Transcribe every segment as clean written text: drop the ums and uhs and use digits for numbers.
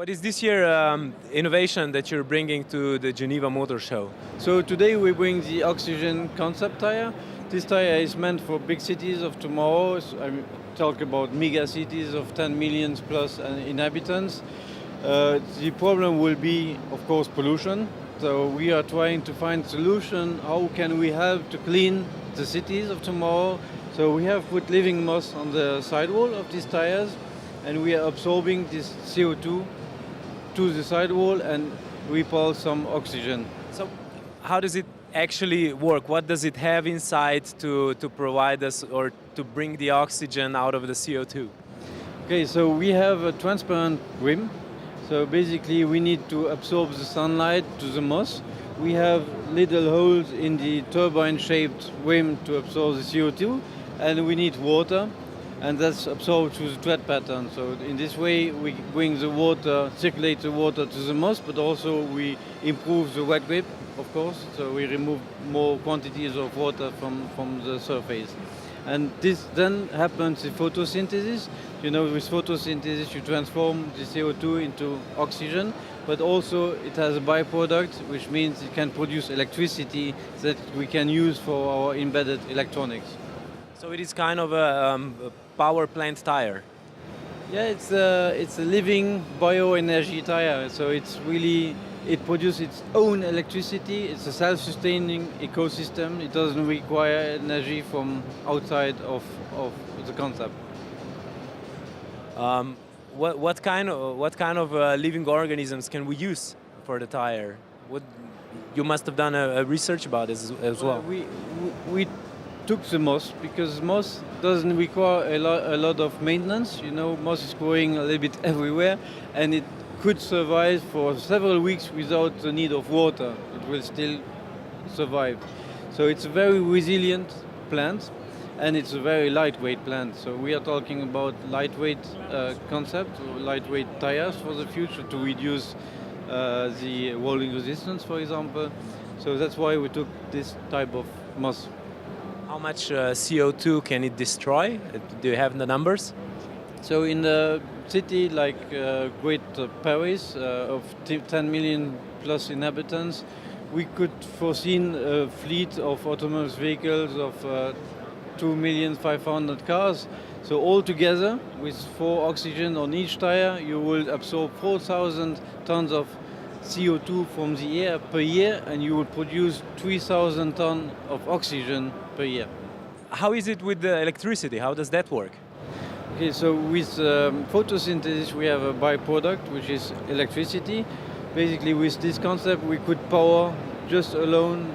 What is this year innovation that you're bringing to the Geneva Motor Show? So today we bring the oxygen concept tire. This tire is meant for big cities of tomorrow. So I talk about mega cities of 10 million plus inhabitants. The problem will be, of course, pollution. So we are trying to find solution. How can we help to clean the cities of tomorrow? So we have put living moss on the sidewall of these tires, and we are absorbing this CO2 to the sidewall and repulse some oxygen. So how does it actually work? What does it have inside to provide us or to bring the oxygen out of the CO2? Okay, so we have a transparent rim. So basically we need to absorb the sunlight to the moss. We have little holes in the turbine-shaped rim to absorb the CO2, and we need water, and that's absorbed through the tread pattern. So in this way we bring the water, circulate the water to the moss, but also we improve the wet grip, of course, so we remove more quantities of water from the surface. And this then happens in photosynthesis. You know, with photosynthesis you transform the CO2 into oxygen, but also it has a byproduct, which means it can produce electricity that we can use for our embedded electronics. So it is kind of a power plant tire. Yeah, it's a living bioenergy tire, so it produces its own electricity. It's a self-sustaining ecosystem. It doesn't require energy from outside of the concept. What kind of living organisms can we use for the tire? You must have done a research about this as well. We took the moss because moss doesn't require a lot of maintenance. You know, moss is growing a little bit everywhere, and it could survive for several weeks without the need of water. It will still survive. So it's a very resilient plant, and it's a very lightweight plant. So we are talking about lightweight concept, or lightweight tires for the future to reduce the rolling resistance, for example. So that's why we took this type of moss. How much CO2 can it destroy? Do you have the numbers? So in the city like Great Paris of 10 million plus inhabitants, we could foresee a fleet of autonomous vehicles of 2,500,000 cars. So altogether, with 4 oxygen on each tire, you will absorb 4,000 tons of CO2 from the air per year, and you will produce 3,000 tons of oxygen per year. How is it with the electricity? How does that work? Okay, so with photosynthesis we have a byproduct, which is electricity. Basically with this concept we could power just alone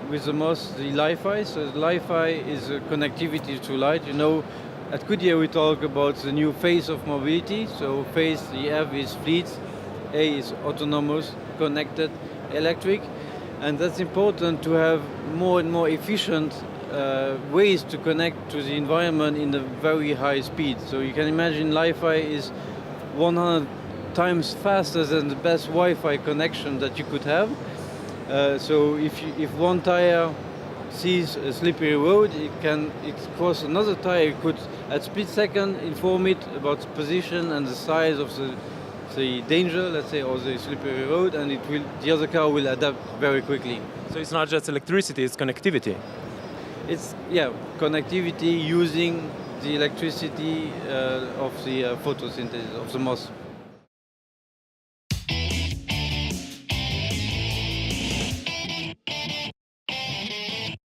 with the moss the Li-Fi. So the Li-Fi is a connectivity to light. You know, at Goodyear we talk about the new phase of mobility. So phase the F is fleet, A is autonomous, connected, electric. And that's important to have more and more efficient ways to connect to the environment in a very high speed. So you can imagine Li-Fi is 100 times faster than the best Wi-Fi connection that you could have. So if one tire sees a slippery road, it cross another tire. It could at split second inform it about the position and the size of the danger, let's say, or the slippery road, and the other car will adapt very quickly. So it's not just electricity, it's connectivity. It's connectivity using the electricity of the photosynthesis of the moss.